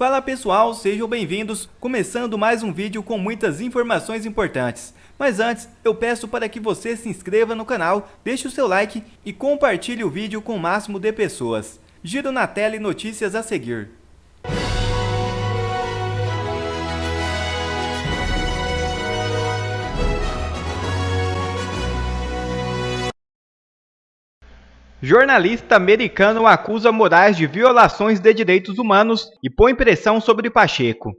Fala pessoal, sejam bem-vindos, começando mais um vídeo com muitas informações importantes. Mas antes, eu peço para que você se inscreva no canal, deixe o seu like e compartilhe o vídeo com o máximo de pessoas. Giro na tela e notícias a seguir. Jornalista americano acusa Moraes de violações de direitos humanos e põe pressão sobre Pacheco.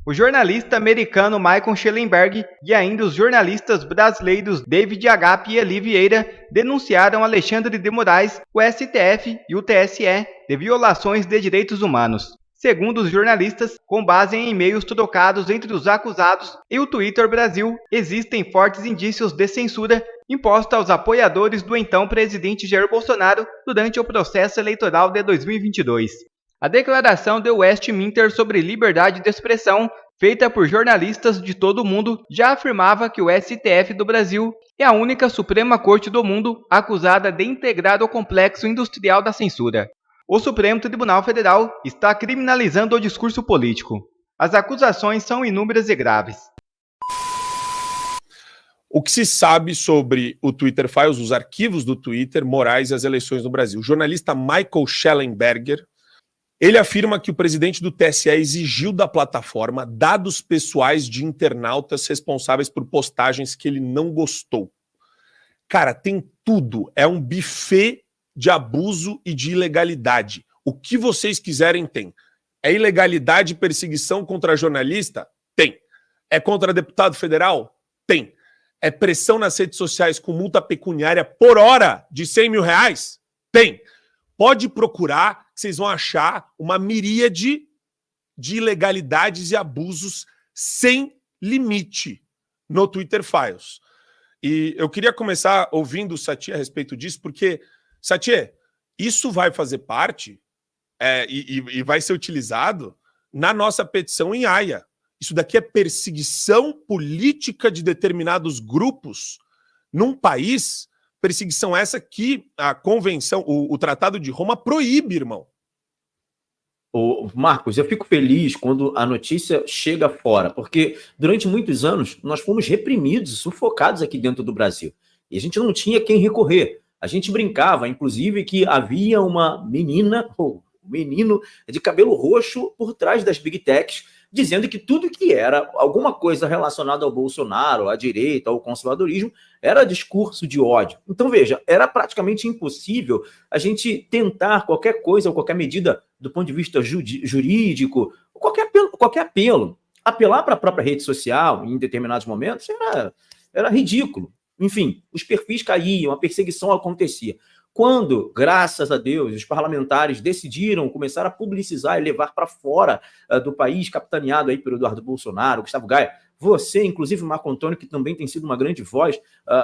O jornalista americano Michael Schellenberg e ainda os jornalistas brasileiros David Agape e Eli Vieira denunciaram Alexandre de Moraes, o STF e o TSE de violações de direitos humanos. Segundo os jornalistas, com base em e-mails trocados entre os acusados e o Twitter Brasil, existem fortes indícios de censura imposta aos apoiadores do então presidente Jair Bolsonaro durante o processo eleitoral de 2022. A declaração de Westminster sobre liberdade de expressão, feita por jornalistas de todo o mundo, já afirmava que o STF do Brasil é a única Suprema Corte do mundo acusada de integrar o complexo industrial da censura. O Supremo Tribunal Federal está criminalizando o discurso político. As acusações são inúmeras e graves. O que se sabe sobre o Twitter Files, os arquivos do Twitter, Moraes e as eleições no Brasil? O jornalista Michael Schellenberger, ele afirma que o presidente do TSE exigiu da plataforma dados pessoais de internautas responsáveis por postagens que ele não gostou. Cara, tem tudo. É um buffet de abuso e de ilegalidade. O que vocês quiserem tem. É ilegalidade e perseguição contra jornalista? Tem. É contra deputado federal? Tem. É pressão nas redes sociais com multa pecuniária por hora de R$100 mil? Tem. Pode procurar, que vocês vão achar uma miríade de ilegalidades e abusos sem limite no Twitter Files. E eu queria começar ouvindo o Satie a respeito disso, porque, Satie, isso vai fazer parte e vai ser utilizado na nossa petição em Haia. Isso daqui é perseguição política de determinados grupos num país, perseguição essa que a convenção, o Tratado de Roma proíbe, irmão. Ô, Marcos, eu fico feliz quando a notícia chega fora, porque durante muitos anos nós fomos reprimidos, sufocados aqui dentro do Brasil. E a gente não tinha quem recorrer. A gente brincava, inclusive, que havia uma menina, ou menino de cabelo roxo por trás das Big Techs, dizendo que tudo que era alguma coisa relacionada ao Bolsonaro, à direita, ao conservadorismo, era discurso de ódio. Então, veja, era praticamente impossível a gente tentar qualquer coisa ou qualquer medida do ponto de vista jurídico, qualquer apelo. Apelar para a própria rede social em determinados momentos era ridículo. Enfim, os perfis caíam, a perseguição acontecia. Quando, graças a Deus, os parlamentares decidiram começar a publicizar e levar para fora do país, capitaneado aí pelo Eduardo Bolsonaro, Gustavo Gaia, você, inclusive o Marco Antônio, que também tem sido uma grande voz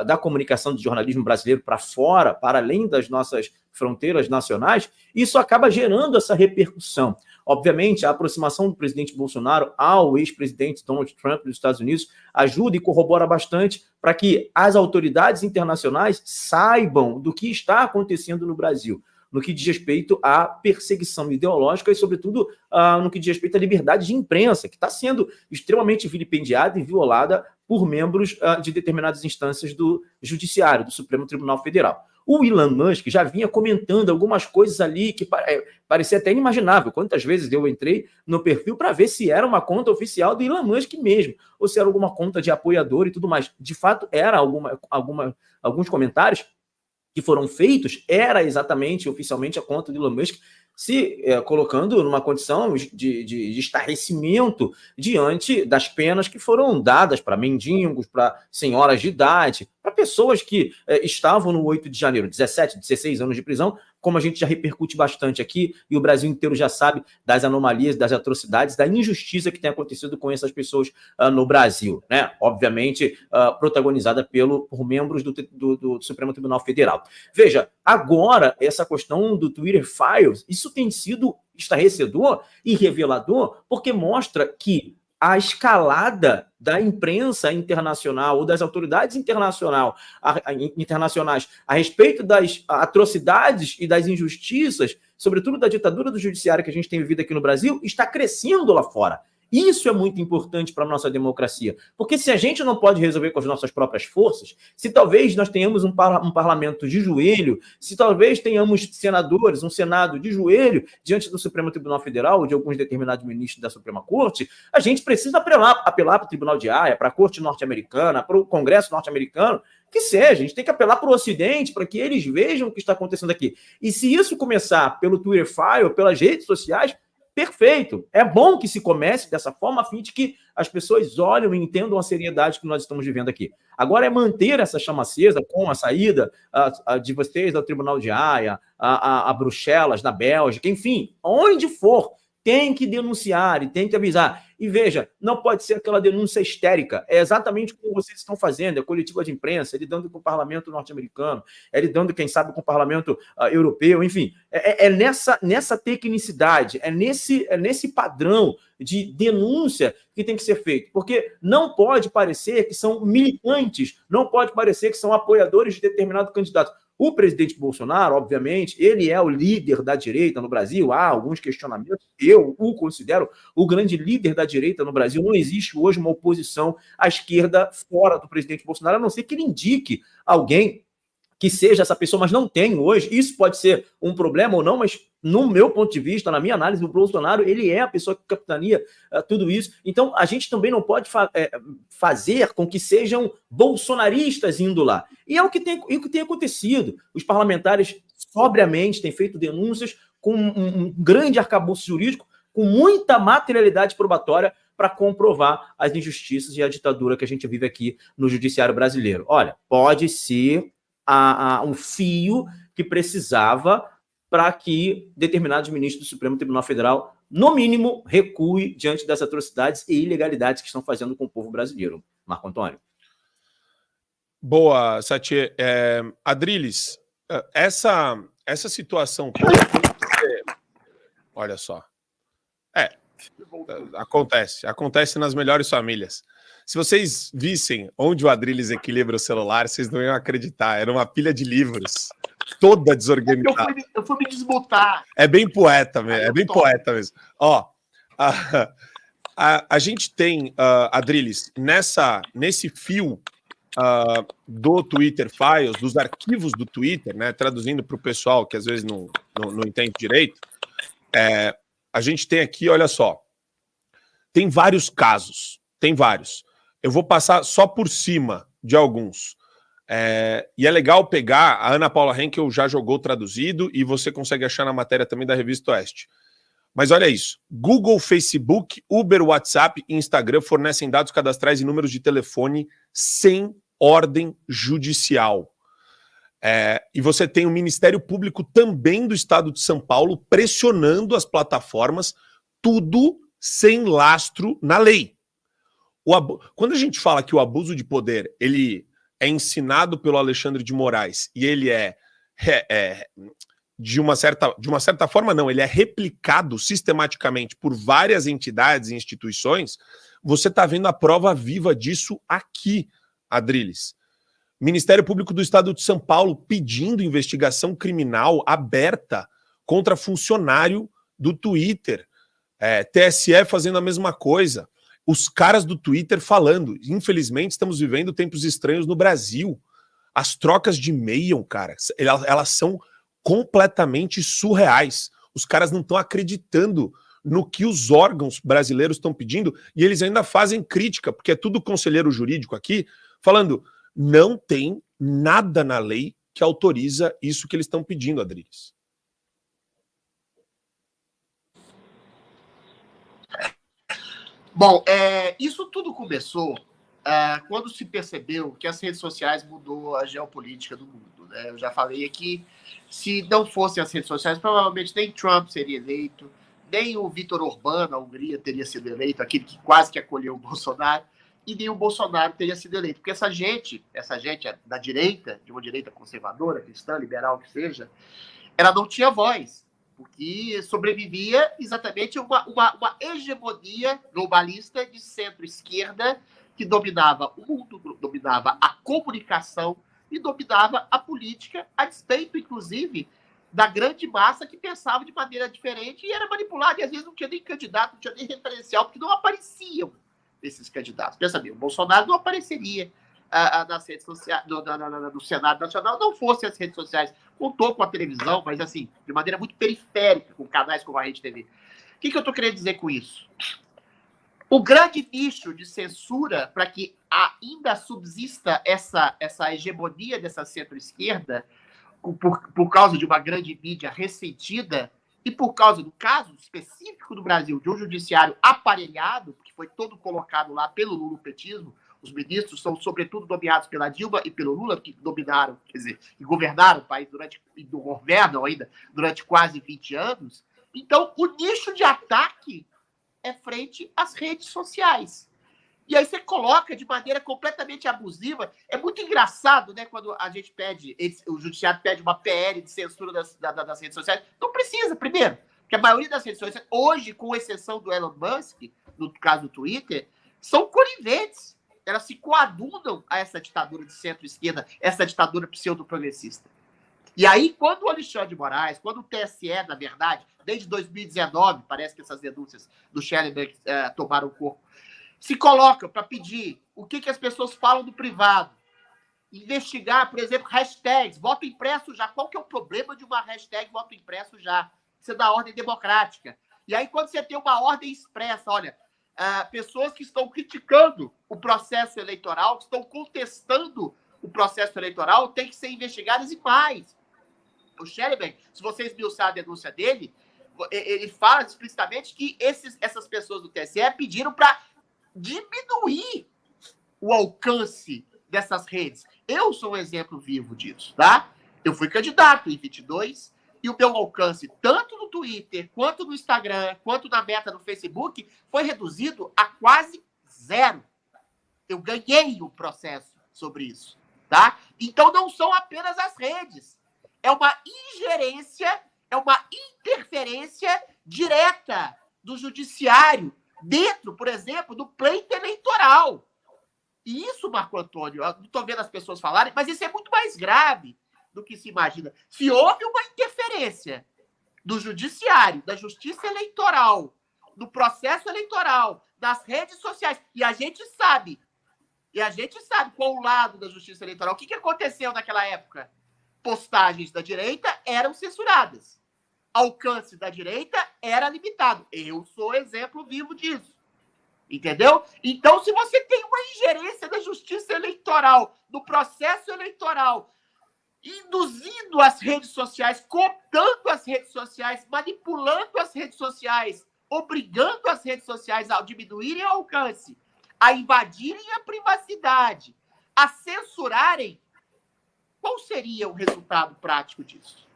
da comunicação do jornalismo brasileiro para fora, para além das nossas fronteiras nacionais, isso acaba gerando essa repercussão. Obviamente, a aproximação do presidente Bolsonaro ao ex-presidente Donald Trump dos Estados Unidos ajuda e corrobora bastante para que as autoridades internacionais saibam do que está acontecendo no Brasil, no que diz respeito à perseguição ideológica e, sobretudo, no que diz respeito à liberdade de imprensa, que está sendo extremamente vilipendiada e violada por membros de determinadas instâncias do Judiciário, do Supremo Tribunal Federal. O Elon Musk já vinha comentando algumas coisas ali que parecia até inimaginável. Quantas vezes eu entrei no perfil para ver se era uma conta oficial do Elon Musk mesmo, ou se era alguma conta de apoiador e tudo mais. De fato, era alguns comentários que foram feitos, era exatamente, oficialmente, a conta do Elon Musk se colocando numa condição de estarrecimento diante das penas que foram dadas para mendigos, para senhoras de idade, para pessoas que estavam no 8 de janeiro, 17, 16 anos de prisão, como a gente já repercute bastante aqui, e o Brasil inteiro já sabe das anomalias, das atrocidades, da injustiça que tem acontecido com essas pessoas no Brasil, né? Obviamente, protagonizada por membros do Supremo Tribunal Federal. Veja, agora, essa questão do Twitter Files, isso tem sido estarrecedor e revelador, porque mostra que a escalada da imprensa internacional ou das autoridades internacionais a respeito das atrocidades e das injustiças, sobretudo da ditadura do judiciário que a gente tem vivido aqui no Brasil, está crescendo lá fora. Isso é muito importante para a nossa democracia, porque se a gente não pode resolver com as nossas próprias forças, se talvez nós tenhamos um parlamento de joelho, se talvez tenhamos senadores, um Senado de joelho diante do Supremo Tribunal Federal ou de alguns determinados ministros da Suprema Corte, a gente precisa apelar para o Tribunal de Haia, para a Corte norte-americana, para o Congresso norte-americano, que seja, a gente tem que apelar para o Ocidente, para que eles vejam o que está acontecendo aqui. E se isso começar pelo Twitter File, pelas redes sociais, perfeito. É bom que se comece dessa forma, a fim de que as pessoas olhem e entendam a seriedade que nós estamos vivendo aqui. Agora é manter essa chama acesa com a saída de vocês ao Tribunal de Haia, a Bruxelas, na Bélgica, enfim, onde for, tem que denunciar e tem que avisar. E veja, não pode ser aquela denúncia histérica. É exatamente como vocês estão fazendo, é coletiva de imprensa, é lidando com o parlamento norte-americano, é lidando, quem sabe, com o parlamento europeu, enfim. É nessa tecnicidade, é nesse padrão de denúncia que tem que ser feito. Porque não pode parecer que são militantes, não pode parecer que são apoiadores de determinado candidato. O presidente Bolsonaro, obviamente, ele é o líder da direita no Brasil. Há alguns questionamentos. Eu o considero o grande líder da direita no Brasil. Não existe hoje uma oposição à esquerda fora do presidente Bolsonaro, a não ser que ele indique alguém que seja essa pessoa, mas não tem hoje. Isso pode ser um problema ou não, mas no meu ponto de vista, na minha análise, o Bolsonaro, ele é a pessoa que capitania tudo isso. Então, a gente também não pode fazer com que sejam bolsonaristas indo lá. E é o que tem acontecido. Os parlamentares, sobriamente, têm feito denúncias com um grande arcabouço jurídico, com muita materialidade probatória para comprovar as injustiças e a ditadura que a gente vive aqui no judiciário brasileiro. Olha, pode ser um fio que precisava para que determinados ministros do Supremo Tribunal Federal, no mínimo, recue diante das atrocidades e ilegalidades que estão fazendo com o povo brasileiro. Marco Antônio. Boa, Satie. Adriles, essa situação toda, olha só, acontece nas melhores famílias. Se vocês vissem onde o Adriles equilibra o celular, vocês não iam acreditar. Era uma pilha de livros, toda desorganizada. Eu fui me desmutar. É bem poeta mesmo. Ó, a gente tem, Adriles, nesse fio do Twitter Files, dos arquivos do Twitter, né, traduzindo para o pessoal que às vezes não entende direito, a gente tem aqui, olha só, tem vários casos, tem vários. Eu vou passar só por cima de alguns. E é legal pegar, a Ana Paula Henkel já jogou traduzido e você consegue achar na matéria também da Revista Oeste. Mas olha isso, Google, Facebook, Uber, WhatsApp e Instagram fornecem dados cadastrais e números de telefone sem ordem judicial. E você tem o Ministério Público também do Estado de São Paulo pressionando as plataformas, tudo sem lastro na lei. Quando a gente fala que o abuso de poder ele é ensinado pelo Alexandre de Moraes e ele de uma certa forma, não, ele é replicado sistematicamente por várias entidades e instituições, você está vendo a prova viva disso aqui, Adriles. Ministério Público do Estado de São Paulo pedindo investigação criminal aberta contra funcionário do Twitter. TSE fazendo a mesma coisa. Os caras do Twitter falando, infelizmente estamos vivendo tempos estranhos no Brasil. As trocas de e-mail, cara, elas são completamente surreais. Os caras não estão acreditando no que os órgãos brasileiros estão pedindo e eles ainda fazem crítica, porque é tudo conselheiro jurídico aqui, falando, não tem nada na lei que autoriza isso que eles estão pedindo, Adriles. Bom, isso tudo começou quando se percebeu que as redes sociais mudou a geopolítica do mundo, né? Eu já falei aqui, se não fossem as redes sociais, provavelmente nem Trump seria eleito, nem o Viktor Orbán, na Hungria, teria sido eleito, aquele que quase que acolheu o Bolsonaro, e nem o Bolsonaro teria sido eleito. Porque essa gente da direita, de uma direita conservadora, cristã, liberal, que seja, ela não tinha voz. porque sobrevivia exatamente uma hegemonia globalista de centro-esquerda que dominava o mundo, dominava a comunicação e dominava a política, a despeito, inclusive, da grande massa que pensava de maneira diferente e era manipulada, e às vezes não tinha nem candidato, não tinha nem referencial, porque não apareciam esses candidatos. Pensa bem, o Bolsonaro não apareceria nas redes sociais, no Senado Nacional, não fosse as redes sociais. Contou com a televisão, mas assim, de maneira muito periférica, com canais como a Rede TV. O que eu estou querendo dizer com isso? O grande nicho de censura para que ainda subsista essa hegemonia dessa centro-esquerda, por causa de uma grande mídia ressentida e por causa do caso específico do Brasil, de um judiciário aparelhado, que foi todo colocado lá pelo lulopetismo. Os ministros são, sobretudo, dominados pela Dilma e pelo Lula, que dominaram, quer dizer, que governaram o país governam ainda durante quase 20 anos. Então, o nicho de ataque é frente às redes sociais. E aí você coloca de maneira completamente abusiva. É muito engraçado, né, quando a gente pede, o judiciário pede uma PL de censura das redes sociais. Não precisa, primeiro, porque a maioria das redes sociais, hoje, com exceção do Elon Musk, no caso do Twitter, são coniventes. Elas se coadunam a essa ditadura de centro-esquerda, essa ditadura pseudo-progressista. E aí, quando o Alexandre de Moraes, quando o TSE, na verdade, desde 2019, parece que essas denúncias do Schellenberg tomaram corpo, se colocam para pedir o que as pessoas falam do privado, investigar, por exemplo, hashtags, voto impresso já. Qual que é o problema de uma hashtag voto impresso já? Isso é da ordem democrática. E aí, quando você tem uma ordem expressa, olha, pessoas que estão criticando o processo eleitoral, que estão contestando o processo eleitoral, têm que ser investigadas e mais. O Schellenberg, se vocês esmiuçarem a denúncia dele, ele fala explicitamente que essas pessoas do TSE pediram para diminuir o alcance dessas redes. Eu sou um exemplo vivo disso, tá? Eu fui candidato em 22 e o meu alcance, tanto no Twitter, quanto no Instagram, quanto na Meta no Facebook, foi reduzido a quase zero. Eu ganhei o processo sobre isso, tá? Então não são apenas as redes. É uma ingerência, é uma interferência direta do judiciário dentro, por exemplo, do pleito eleitoral. E isso, Marco Antônio, eu não estou vendo as pessoas falarem, mas isso é muito mais grave do que se imagina. Se houve uma interferência do judiciário, da justiça eleitoral, do processo eleitoral, das redes sociais, e a gente sabe qual o lado da justiça eleitoral. O que aconteceu naquela época? Postagens da direita eram censuradas. Alcance da direita era limitado. Eu sou exemplo vivo disso. Entendeu? Então, se você tem uma ingerência da justiça eleitoral, do processo eleitoral, induzindo as redes sociais, cooptando as redes sociais, manipulando as redes sociais, obrigando as redes sociais a diminuírem o alcance, a invadirem a privacidade, a censurarem, qual seria o resultado prático disso?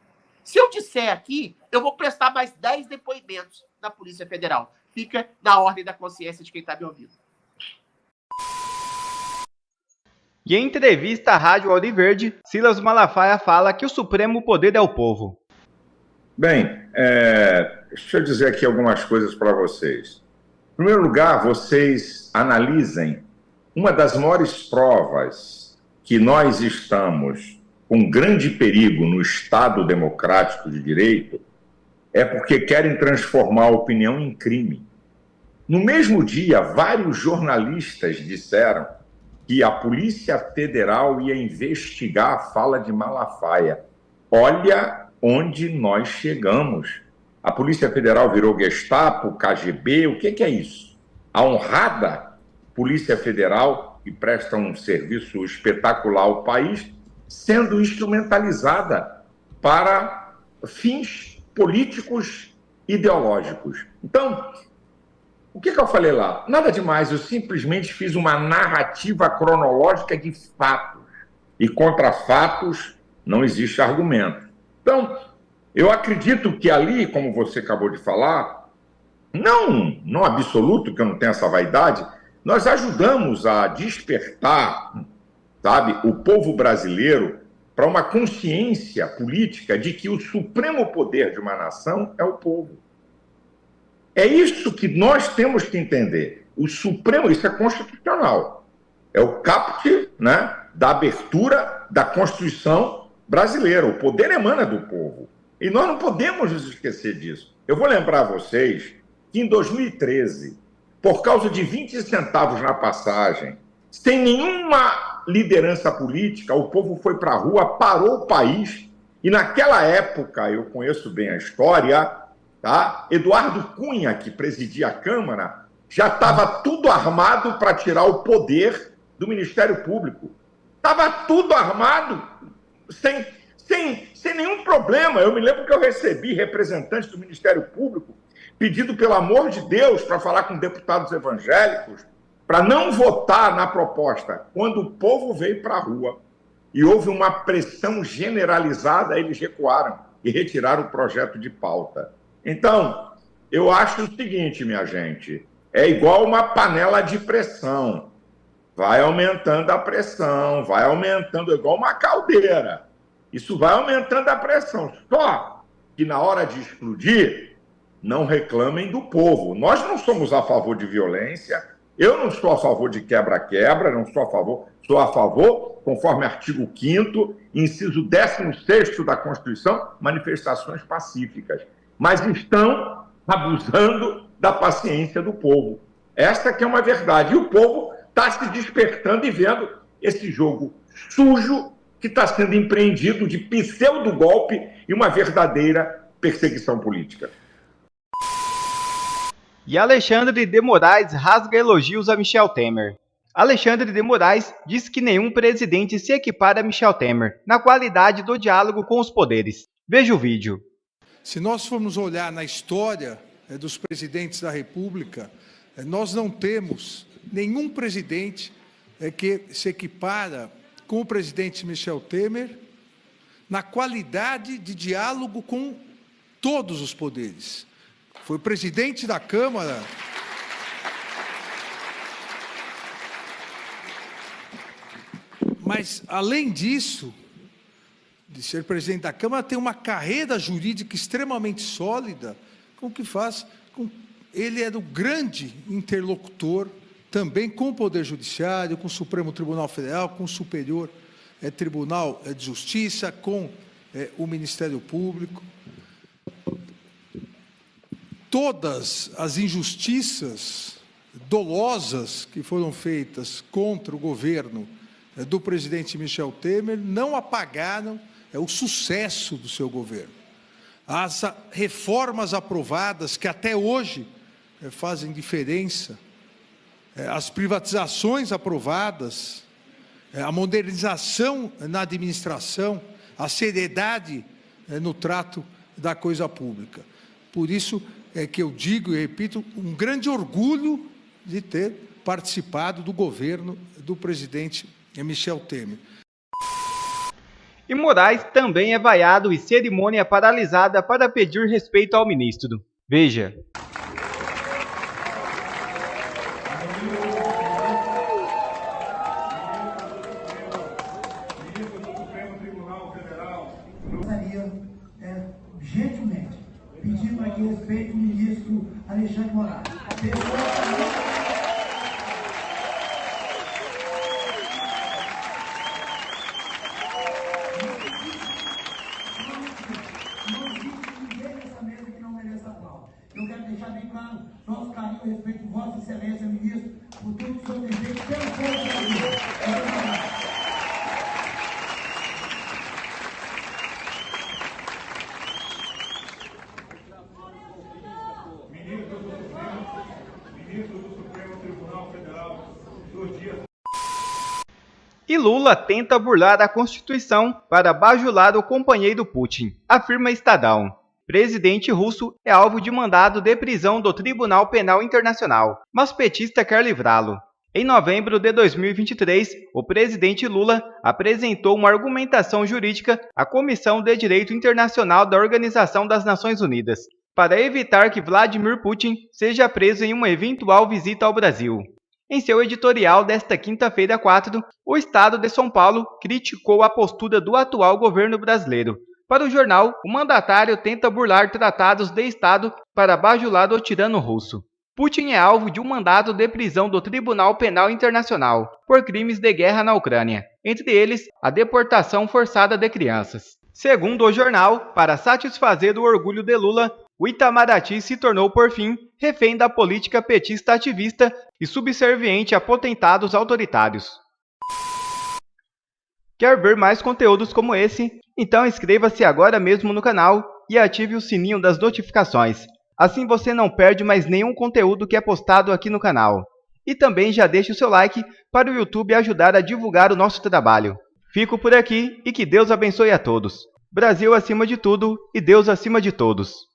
Se eu disser aqui, eu vou prestar mais 10 depoimentos na Polícia Federal. Fica na ordem da consciência de quem está me ouvindo. E em entrevista à Rádio Auriverde, Silas Malafaia fala que o supremo poder é o povo. Bem, deixa eu dizer aqui algumas coisas para vocês. Em primeiro lugar, vocês analisem uma das maiores provas que nós estamos com grande perigo no Estado democrático de direito é porque querem transformar a opinião em crime. No mesmo dia, vários jornalistas disseram que a Polícia Federal ia investigar a fala de Malafaia. Olha onde nós chegamos. A Polícia Federal virou Gestapo, KGB, o que é isso? A honrada Polícia Federal, que presta um serviço espetacular ao país, sendo instrumentalizada para fins políticos ideológicos. Então, o que eu falei lá? Nada demais, eu simplesmente fiz uma narrativa cronológica de fatos. E contra fatos não existe argumento. Então, eu acredito que ali, como você acabou de falar, não absoluto, que eu não tenho essa vaidade, nós ajudamos a despertar, sabe, o povo brasileiro para uma consciência política de que o supremo poder de uma nação é o povo. É isso que nós temos que entender. O supremo, isso é constitucional. É o caput, né, da abertura da Constituição brasileira. O poder emana do povo. E nós não podemos nos esquecer disso. Eu vou lembrar a vocês que em 2013, por causa de 20 centavos na passagem, sem nenhuma liderança política, o povo foi para a rua, parou o país, e naquela época, eu conheço bem a história, tá? Eduardo Cunha, que presidia a Câmara, já estava tudo armado para tirar o poder do Ministério Público. Estava tudo armado, sem nenhum problema. Eu me lembro que eu recebi representantes do Ministério Público pedindo, pelo amor de Deus, para falar com deputados evangélicos, para não votar na proposta. Quando o povo veio para a rua e houve uma pressão generalizada, eles recuaram e retiraram o projeto de pauta. Então, eu acho o seguinte, minha gente, é igual uma panela de pressão. Vai aumentando a pressão, vai aumentando, igual uma caldeira. Isso vai aumentando a pressão. Só que na hora de explodir, não reclamem do povo. Nós não somos a favor de violência. Eu não sou a favor de quebra-quebra, não sou a favor. Sou a favor, conforme artigo 5º, inciso 16º da Constituição, manifestações pacíficas. Mas estão abusando da paciência do povo. Esta que é uma verdade. E o povo está se despertando e vendo esse jogo sujo que está sendo empreendido de pseudo-golpe e uma verdadeira perseguição política. E Alexandre de Moraes rasga elogios a Michel Temer. Alexandre de Moraes diz que nenhum presidente se equipara a Michel Temer na qualidade do diálogo com os poderes. Veja o vídeo. Se nós formos olhar na história dos presidentes da República, nós não temos nenhum presidente que se equipara com o presidente Michel Temer na qualidade de diálogo com todos os poderes. Foi presidente da Câmara. Mas, além disso, de ser presidente da Câmara, tem uma carreira jurídica extremamente sólida, com o que faz. Ele era o grande interlocutor também com o Poder Judiciário, com o Supremo Tribunal Federal, com o Superior Tribunal de Justiça, com o Ministério Público. Todas as injustiças dolosas que foram feitas contra o governo do presidente Michel Temer não apagaram o sucesso do seu governo. As reformas aprovadas, que até hoje fazem diferença, as privatizações aprovadas, a modernização na administração, a seriedade no trato da coisa pública. Por isso é que eu digo e repito, um grande orgulho de ter participado do governo do presidente Michel Temer. E Moraes também é vaiado e cerimônia paralisada para pedir respeito ao ministro. Veja. Gentilmente, pedindo aqui respeito ao ministro Alexandre Moraes. Eu quero deixar bem claro nosso carinho e respeito por Vossa Excelência, ministro, por tudo que o senhor tem feito pelo povo brasileiro. Ministro do Supremo Tribunal Federal, dos dias. E Lula tenta burlar a Constituição para bajular o companheiro Putin, afirma Estadão. Presidente russo é alvo de mandado de prisão do Tribunal Penal Internacional, mas petista quer livrá-lo. Em novembro de 2023, o presidente Lula apresentou uma argumentação jurídica à Comissão de Direito Internacional da Organização das Nações Unidas, para evitar que Vladimir Putin seja preso em uma eventual visita ao Brasil. Em seu editorial desta quinta-feira 4, o Estado de São Paulo criticou a postura do atual governo brasileiro. Para o jornal, o mandatário tenta burlar tratados de Estado para bajular o tirano russo. Putin é alvo de um mandado de prisão do Tribunal Penal Internacional por crimes de guerra na Ucrânia, entre eles a deportação forçada de crianças. Segundo o jornal, para satisfazer o orgulho de Lula, o Itamaraty se tornou, por fim, refém da política petista ativista e subserviente a potentados autoritários. Quer ver mais conteúdos como esse? Então inscreva-se agora mesmo no canal e ative o sininho das notificações. Assim você não perde mais nenhum conteúdo que é postado aqui no canal. E também já deixe o seu like para o YouTube ajudar a divulgar o nosso trabalho. Fico por aqui e que Deus abençoe a todos. Brasil acima de tudo e Deus acima de todos.